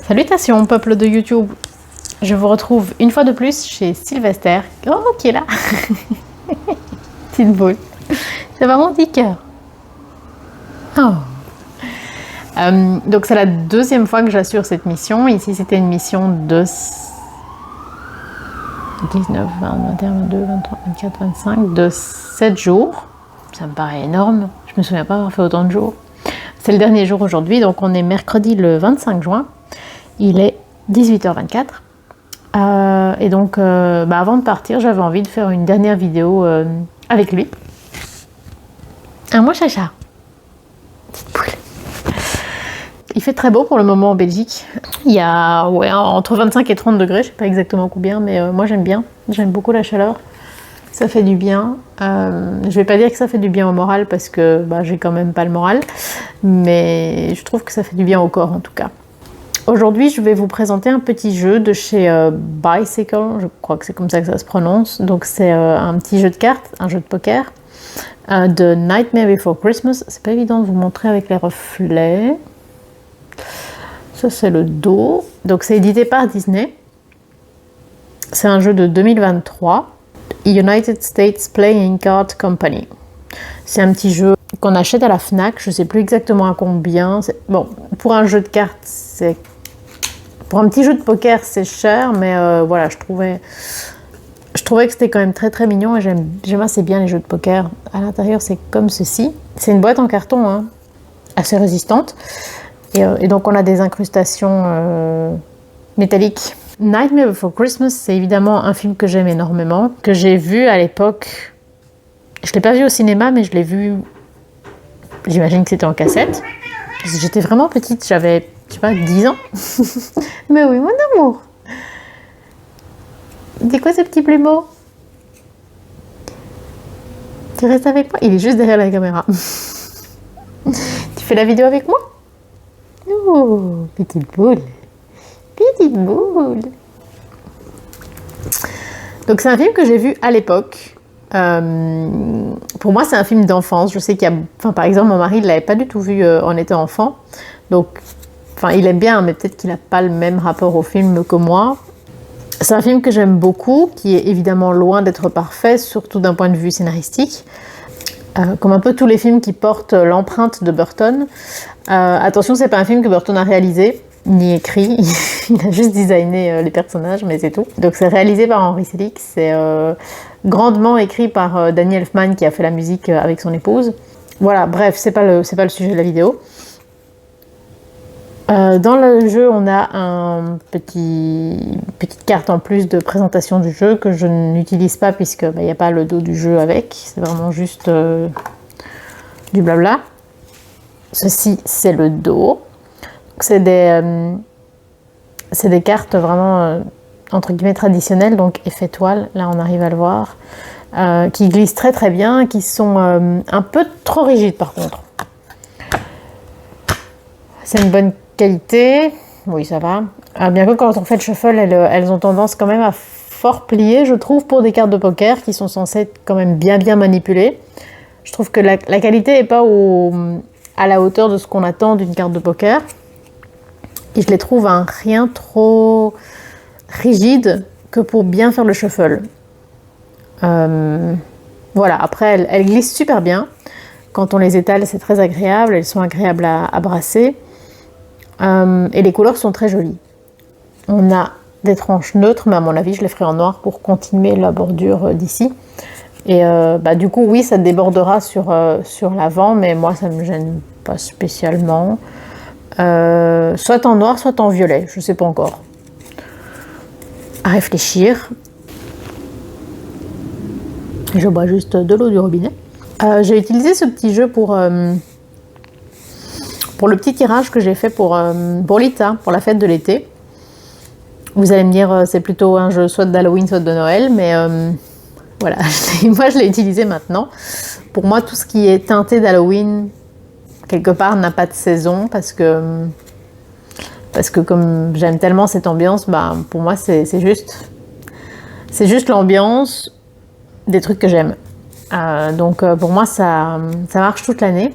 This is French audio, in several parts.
Salutations peuple de YouTube, je vous retrouve une fois de plus chez Sylvester, qui est là. Petite boule, c'est vraiment petit cœur. Oh. Donc c'est la deuxième fois que j'assure cette mission. Ici c'était une mission de 19, 20, 21, 22, 23, 24, 25, de 7 jours. Ça me paraît énorme, je me souviens pas avoir fait autant de jours. C'est le dernier jour aujourd'hui, donc on est mercredi le 25 juin. Il est 18h24. Et donc, avant de partir, j'avais envie de faire une dernière vidéo avec lui. Moi, chacha. Petite poule. Il fait très beau pour le moment en Belgique. Il y a entre 25 et 30 degrés, je ne sais pas exactement combien, mais moi j'aime bien. J'aime beaucoup la chaleur. Ça fait du bien. Je vais pas dire que ça fait du bien au moral parce que j'ai quand même pas le moral, mais je trouve que ça fait du bien au corps en tout cas. Aujourd'hui, je vais vous présenter un petit jeu de chez Bicycle, je crois que c'est comme ça que ça se prononce. Donc c'est un petit jeu de cartes, un jeu de poker de Nightmare Before Christmas. C'est pas évident de vous montrer avec les reflets. Ça c'est le dos. Donc c'est édité par Disney. C'est un jeu de 2023. United States Playing Card Company. C'est un petit jeu qu'on achète à la Fnac, je sais plus exactement à combien. Bon, pour un jeu de cartes, c'est... Pour un petit jeu de poker, c'est cher, mais voilà, je trouvais que c'était quand même très très mignon et j'aime assez bien les jeux de poker. À l'intérieur, c'est comme ceci. C'est une boîte en carton, assez résistante. Et donc, on a des incrustations métalliques. Nightmare Before Christmas, c'est évidemment un film que j'aime énormément, que j'ai vu à l'époque. Je ne l'ai pas vu au cinéma, mais je l'ai vu, j'imagine que c'était en cassette. J'étais vraiment petite, j'avais, je sais pas, 10 ans. Mais oui, mon amour. C'est quoi ce petit plumeau? Tu restes avec moi? Il est juste derrière la caméra. Tu fais la vidéo avec moi? Oh, petite boule. Petite boule. Donc c'est un film que j'ai vu à l'époque. Pour moi c'est un film d'enfance. Je sais qu'il y a, par exemple mon mari ne l'avait pas du tout vu en étant enfant. Donc, il aime bien, mais peut-être qu'il n'a pas le même rapport au film que moi. C'est un film que j'aime beaucoup, qui est évidemment loin d'être parfait, surtout d'un point de vue scénaristique. Comme un peu tous les films qui portent l'empreinte de Burton. Attention, c'est pas un film que Burton a réalisé, ni écrit. Il a juste designé les personnages, mais c'est tout. Donc c'est réalisé par Henry Selick. C'est grandement écrit par Danny Elfman, qui a fait la musique avec son épouse. Voilà, bref, c'est pas le sujet de la vidéo. Dans le jeu, on a petite carte en plus de présentation du jeu que je n'utilise pas puisque il n'y a pas le dos du jeu avec. C'est vraiment juste du blabla. Ceci, c'est le dos. C'est des cartes vraiment entre guillemets traditionnelles, donc effet toile. Là, on arrive à le voir, qui glissent très très bien, qui sont un peu trop rigides par contre. C'est une bonne qualité, oui ça va. Bien que quand on fait le shuffle, elles ont tendance quand même à fort plier, je trouve, pour des cartes de poker qui sont censées être quand même bien manipulées. Je trouve que la qualité n'est pas à la hauteur de ce qu'on attend d'une carte de poker. Et je les trouve rien trop rigide que pour bien faire le shuffle. Voilà, après elles glissent super bien. Quand on les étale, c'est très agréable, elles sont agréables à brasser. Et les couleurs sont très jolies. On a des tranches neutres, mais à mon avis, je les ferai en noir pour continuer la bordure d'ici. Et du coup, oui, ça débordera sur l'avant, mais moi, ça ne me gêne pas spécialement. Soit en noir, soit en violet, je ne sais pas encore. À réfléchir. Je bois juste de l'eau du robinet. J'ai utilisé ce petit jeu pour le petit tirage que j'ai fait pour Lita, pour la fête de l'été. Vous allez me dire, c'est plutôt un jeu soit d'Halloween, soit de Noël, mais voilà, moi je l'ai utilisé maintenant. Pour moi, tout ce qui est teinté d'Halloween, quelque part, n'a pas de saison, parce que comme j'aime tellement cette ambiance, pour moi, c'est juste l'ambiance des trucs que j'aime. Donc pour moi, ça marche toute l'année.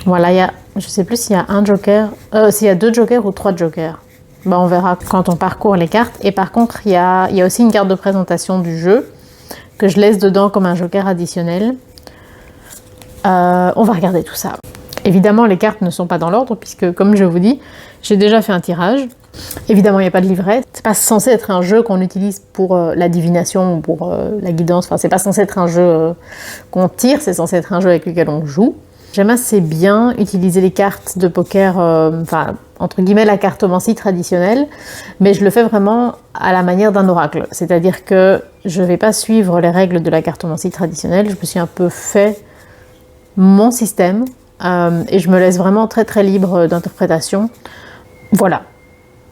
Voilà, je sais plus s'il y a un joker, s'il y a 2 jokers ou 3 jokers. on verra quand on parcourt les cartes. Et par contre, il y a aussi une carte de présentation du jeu que je laisse dedans comme un joker additionnel. On va regarder tout ça. Évidemment, les cartes ne sont pas dans l'ordre puisque, comme je vous dis, j'ai déjà fait un tirage. Évidemment, il n'y a pas de livret. C'est pas censé être un jeu qu'on utilise pour la divination ou pour la guidance. Enfin, c'est pas censé être un jeu qu'on tire, c'est censé être un jeu avec lequel on joue. J'aime assez bien utiliser les cartes de poker, enfin, entre guillemets, la cartomancie traditionnelle, mais je le fais vraiment à la manière d'un oracle. C'est-à-dire que je ne vais pas suivre les règles de la cartomancie traditionnelle, je me suis un peu fait mon système et je me laisse vraiment très très libre d'interprétation. Voilà,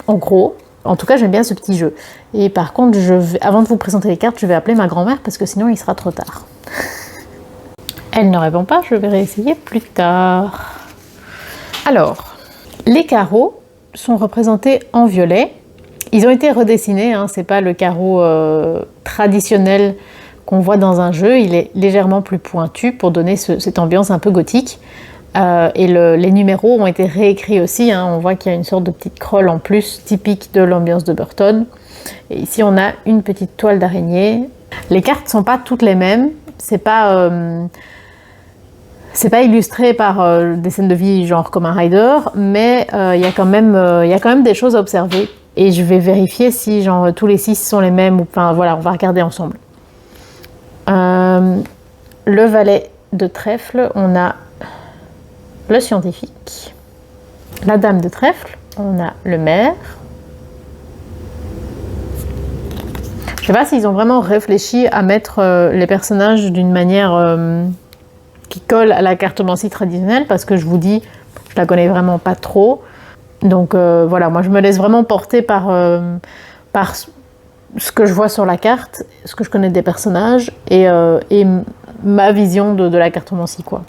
en gros. En tout cas, j'aime bien ce petit jeu. Et par contre, avant de vous présenter les cartes, je vais appeler ma grand-mère parce que sinon il sera trop tard. Elle ne répond pas, je vais réessayer plus tard. Alors, les carreaux sont représentés en violet. Ils ont été redessinés, hein, c'est pas le carreau traditionnel qu'on voit dans un jeu. Il est légèrement plus pointu pour donner cette ambiance un peu gothique. Et les numéros ont été réécrits aussi. Hein. On voit qu'il y a une sorte de petite crolle en plus, typique de l'ambiance de Burton. Et ici, on a une petite toile d'araignée. Les cartes ne sont pas toutes les mêmes. C'est pas illustré par des scènes de vie genre comme un rider, mais il y a quand même des choses à observer. Et je vais vérifier si genre tous les 6 sont les mêmes ou enfin voilà, on va regarder ensemble. Le valet de trèfle, on a le scientifique. La dame de trèfle, on a le maire. Je sais pas s'ils ont vraiment réfléchi à mettre les personnages d'une manière qui colle à la cartomancie traditionnelle, parce que je vous dis, je la connais vraiment pas trop. Donc voilà, moi je me laisse vraiment porter par ce que je vois sur la carte, ce que je connais des personnages et ma vision de la cartomancie, quoi.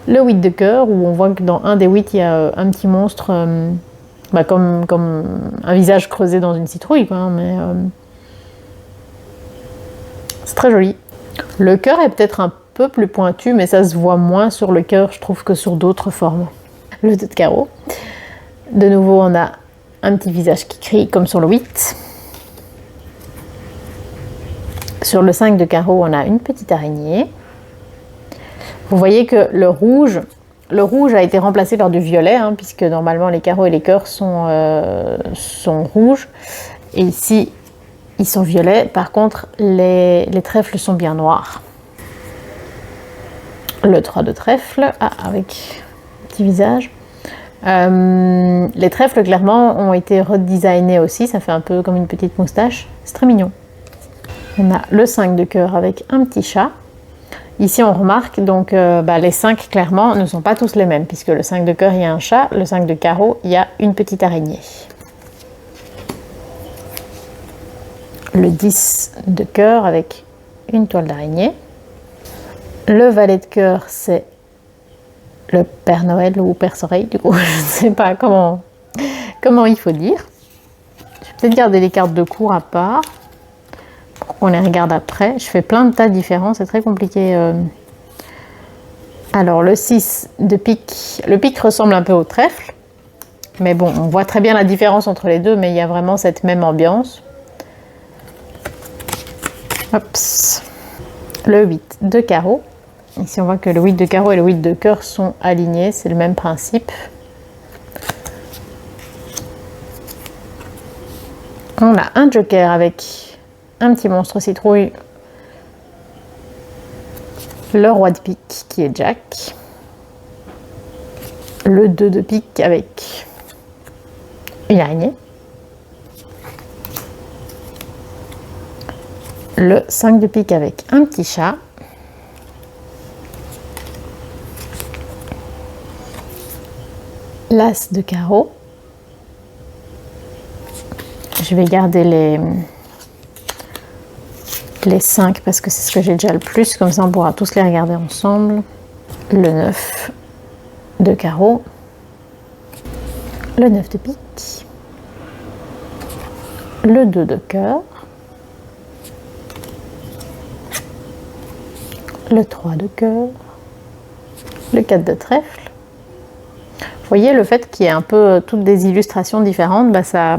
Le 8 de cœur, où on voit que dans un des 8, il y a un petit monstre comme un visage creusé dans une citrouille, quoi, mais c'est très joli. Le cœur est peut-être un peu plus pointu, mais ça se voit moins sur le cœur, je trouve, que sur d'autres formes. Le 2 de carreau. De nouveau, on a un petit visage qui crie, comme sur le 8. Sur le 5 de carreau, on a une petite araignée. Vous voyez que le rouge a été remplacé par du violet, hein, puisque normalement les carreaux et les cœurs sont rouges. Et ici, ils sont violets. Par contre, les trèfles sont bien noirs. Le 3 de trèfle, avec un petit visage. Les trèfles, clairement, ont été redesignés aussi. Ça fait un peu comme une petite moustache. C'est très mignon. On a le 5 de cœur avec un petit chat. Ici, on remarque, donc, les 5, clairement, ne sont pas tous les mêmes, puisque le 5 de cœur, il y a un chat. Le 5 de carreau, il y a une petite araignée. Le 10 de cœur avec une toile d'araignée. Le valet de cœur, c'est le Père Noël ou Père Soleil, du coup, je ne sais pas comment il faut dire. Je vais peut-être garder les cartes de cours à part, pour qu'on les regarde après. Je fais plein de tas différents, c'est très compliqué. Alors, le 6 de pique, le pique ressemble un peu au trèfle, mais bon, on voit très bien la différence entre les deux, mais il y a vraiment cette même ambiance. Hops. Le 8 de carreau. Ici, on voit que le 8 de carreau et le 8 de cœur sont alignés. C'est le même principe. On a un joker avec un petit monstre citrouille. Le roi de pique qui est Jack. Le 2 de pique avec une araignée. Le 5 de pique avec un petit chat. L'as de carreau. Je vais garder les 5 parce que c'est ce que j'ai déjà le plus, comme ça on pourra tous les regarder ensemble. Le 9 de carreau. Le 9 de pique. Le 2 de cœur. Le 3 de cœur. Le 4 de trèfle. Vous voyez, le fait qu'il y ait un peu toutes des illustrations différentes, bah ça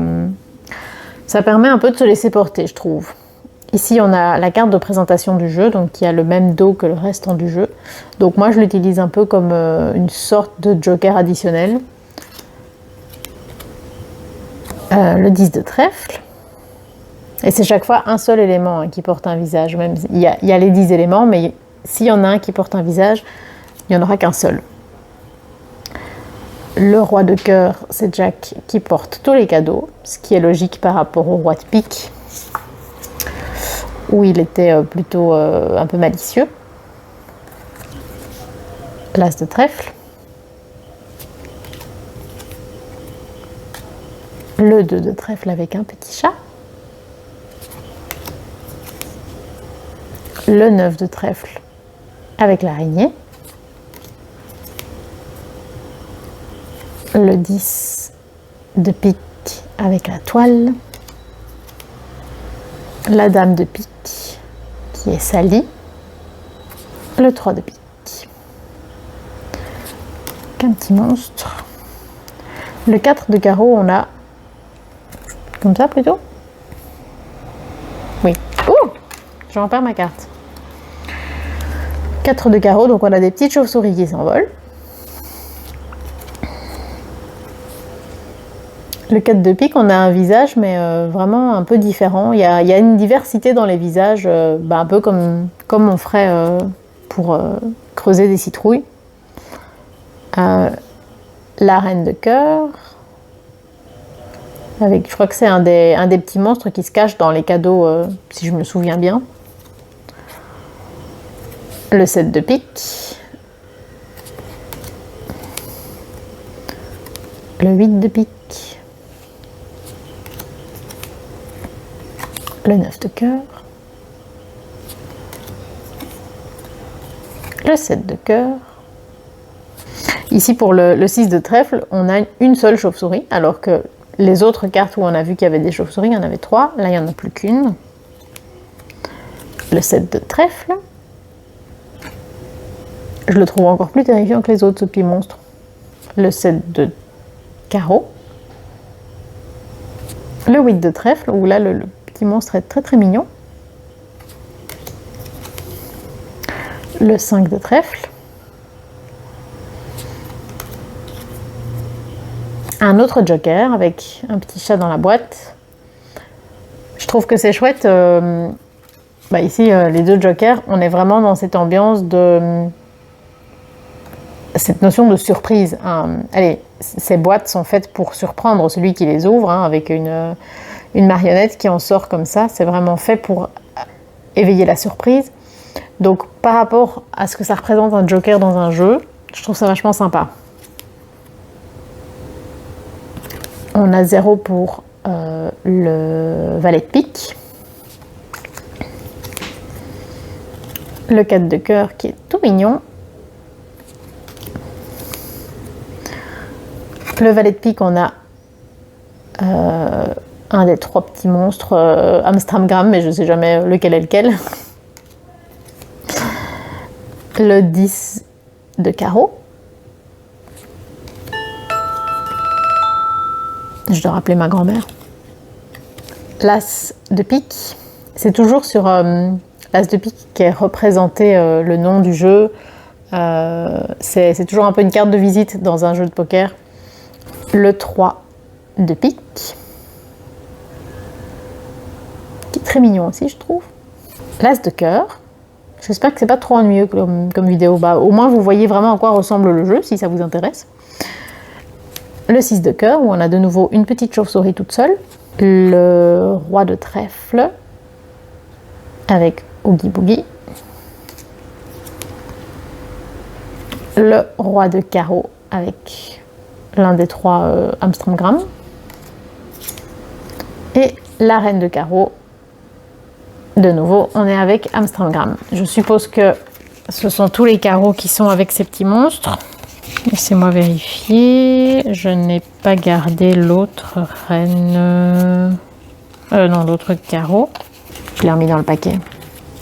permet un peu de se laisser porter, je trouve. Ici, on a la carte de présentation du jeu, donc qui a le même dos que le restant du jeu. Donc moi, je l'utilise un peu comme une sorte de joker additionnel. Le 10 de trèfle. Et c'est chaque fois un seul élément qui porte un visage. Même il y a les 10 éléments, mais s'il y en a un qui porte un visage, il n'y en aura qu'un seul. Le roi de cœur, c'est Jack qui porte tous les cadeaux, ce qui est logique par rapport au roi de pique, où il était plutôt un peu malicieux. L'as de trèfle. Le 2 de trèfle avec un petit chat. Le 9 de trèfle avec l'araignée. Le 10 de pique avec la toile. La dame de pique qui est Sally. Le 3 de pique. Un petit monstre. Le 4 de carreau, on a comme ça plutôt. Oui. Ouh, j'en perds ma carte. 4 de carreau, donc on a des petites chauves-souris qui s'envolent. Le 4 de pique, on a un visage, mais vraiment un peu différent. Il y a une diversité dans les visages, un peu comme on ferait pour creuser des citrouilles. La reine de cœur. Avec, je crois que c'est un des petits monstres qui se cache dans les cadeaux, si je me souviens bien. Le 7 de pique. Le 8 de pique. Le 9 de cœur. Le 7 de cœur. Ici, pour le 6 de trèfle, on a une seule chauve-souris, alors que les autres cartes où on a vu qu'il y avait des chauves-souris, il y en avait 3. Là, il n'y en a plus qu'une. Le 7 de trèfle. Je le trouve encore plus terrifiant que les autres, ce petit monstre. Le 7 de carreau. Le 8 de trèfle, où là, le petit monstre est très très mignon. Le 5 de trèfle. Un autre joker avec un petit chat dans la boîte. Je trouve que c'est chouette. Ici, les deux jokers, on est vraiment dans cette ambiance de... cette notion de surprise. Allez, ces boîtes sont faites pour surprendre celui qui les ouvre, avec une marionnette qui en sort comme ça. C'est vraiment fait pour éveiller la surprise. Donc, par rapport à ce que ça représente un joker dans un jeu, je trouve ça vachement sympa. On a 0 pour le valet de pique. Le 4 de cœur qui est tout mignon. Le valet de pique, on a un des 3 petits monstres, Amstramgram, mais je ne sais jamais lequel est lequel. Le 10 de carreau. Je dois rappeler ma grand-mère. L'as de pique. C'est toujours sur l'as de pique qui est représenté le nom du jeu. C'est toujours un peu une carte de visite dans un jeu de poker. Le 3 de pique. Qui est très mignon aussi, je trouve. L'as de cœur. J'espère que c'est pas trop ennuyeux comme vidéo. Au moins, vous voyez vraiment à quoi ressemble le jeu, si ça vous intéresse. Le 6 de cœur, où on a de nouveau une petite chauve-souris toute seule. Le roi de trèfle, avec Oogie Boogie. Le roi de carreau, avec l'un des 3 Amstramgram. Et la reine de carreau. De nouveau, on est avec Amstramgram. Je suppose que ce sont tous les carreaux qui sont avec ces petits monstres. Laissez-moi vérifier. Je n'ai pas gardé l'autre reine. Non, l'autre carreau. Je l'ai remis dans le paquet.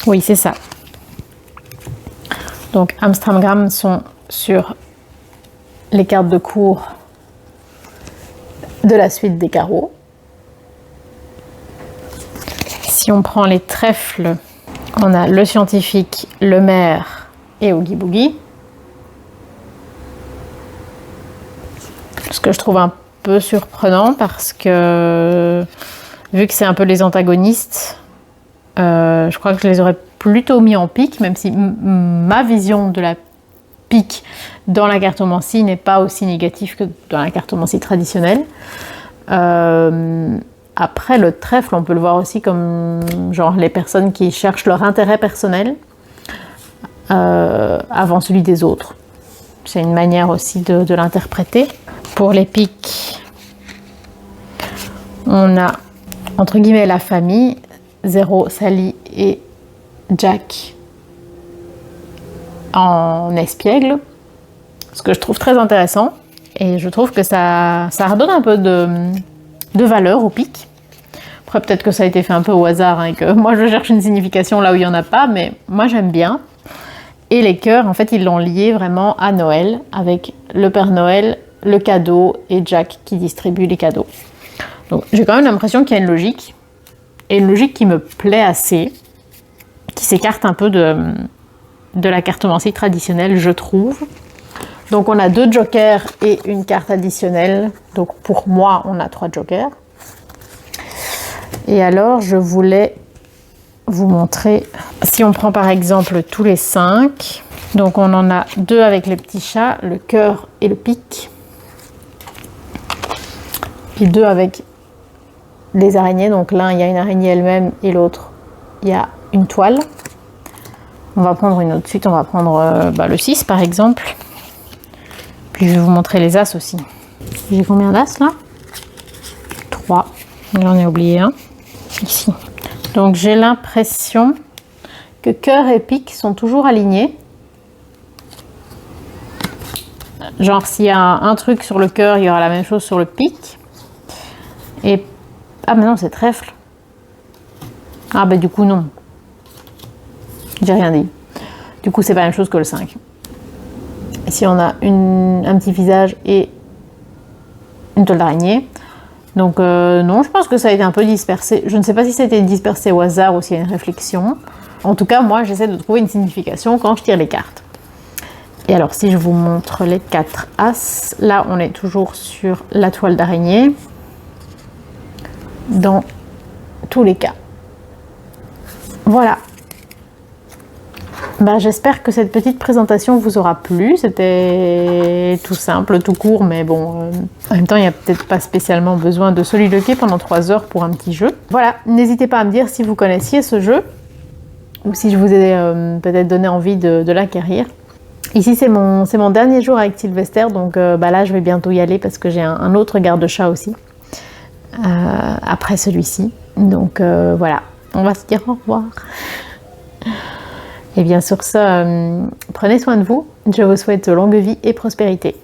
Oui, c'est ça. Donc, Amstramgram sont sur les cartes de cours de la suite des carreaux. Si on prend les trèfles, on a le scientifique, le maire et Oogie Boogie. Ce que je trouve un peu surprenant parce que vu que c'est un peu les antagonistes, je crois que je les aurais plutôt mis en pique, même si ma vision de la pique dans la cartomancie n'est pas aussi négative que dans la cartomancie traditionnelle. Après, le trèfle, on peut le voir aussi comme genre les personnes qui cherchent leur intérêt personnel avant celui des autres. C'est une manière aussi de l'interpréter. Pour les piques, on a entre guillemets la famille, Zéro, Sally et Jack en espiègle, ce que je trouve très intéressant et je trouve que ça redonne un peu de valeur aux piques. Après peut-être que ça a été fait un peu au hasard et que moi je cherche une signification là où il n'y en a pas, mais moi j'aime bien. Et les cœurs, en fait, ils l'ont lié vraiment à Noël, avec le Père Noël, le cadeau et Jack qui distribue les cadeaux. Donc j'ai quand même l'impression qu'il y a une logique, et une logique qui me plaît assez, qui s'écarte un peu de la cartomancie traditionnelle, je trouve. Donc on a 2 jokers et une carte additionnelle. Donc pour moi, on a 3 jokers. Et alors, je voulais vous montrer, si on prend par exemple tous les 5, donc on en a 2 avec les petits chats, le cœur et le pic, et 2 avec les araignées, donc l'un il y a une araignée elle-même et l'autre il y a une toile. On va prendre une autre suite, on va prendre le 6 par exemple, puis je vais vous montrer les as aussi. J'ai combien d'as là? 3, j'en ai oublié un, ici. Donc j'ai l'impression que cœur et pique sont toujours alignés. Genre s'il y a un truc sur le cœur, il y aura la même chose sur le pic. Et ah mais non, c'est trèfle. Ah bah du coup non. J'ai rien dit. Du coup c'est pas la même chose que le 5. Ici on a un petit visage et une toile d'araignée. Donc non, je pense que ça a été un peu dispersé. Je ne sais pas si ça a été dispersé au hasard ou s'il y a une réflexion. En tout cas, moi, j'essaie de trouver une signification quand je tire les cartes. Et alors, si je vous montre les 4 as, là, on est toujours sur la toile d'araignée. Dans tous les cas. Voilà. Ben, j'espère que cette petite présentation vous aura plu. C'était tout simple, tout court, mais bon, en même temps, il n'y a peut-être pas spécialement besoin de soliloquer pendant 3 heures pour un petit jeu. Voilà, n'hésitez pas à me dire si vous connaissiez ce jeu, ou si je vous ai peut-être donné envie de l'acquérir. Ici, c'est mon dernier jour avec Sylvester, donc là, je vais bientôt y aller parce que j'ai un autre garde-chat aussi, après celui-ci. Donc voilà, on va se dire au revoir. Et bien sur ce, prenez soin de vous. Je vous souhaite longue vie et prospérité.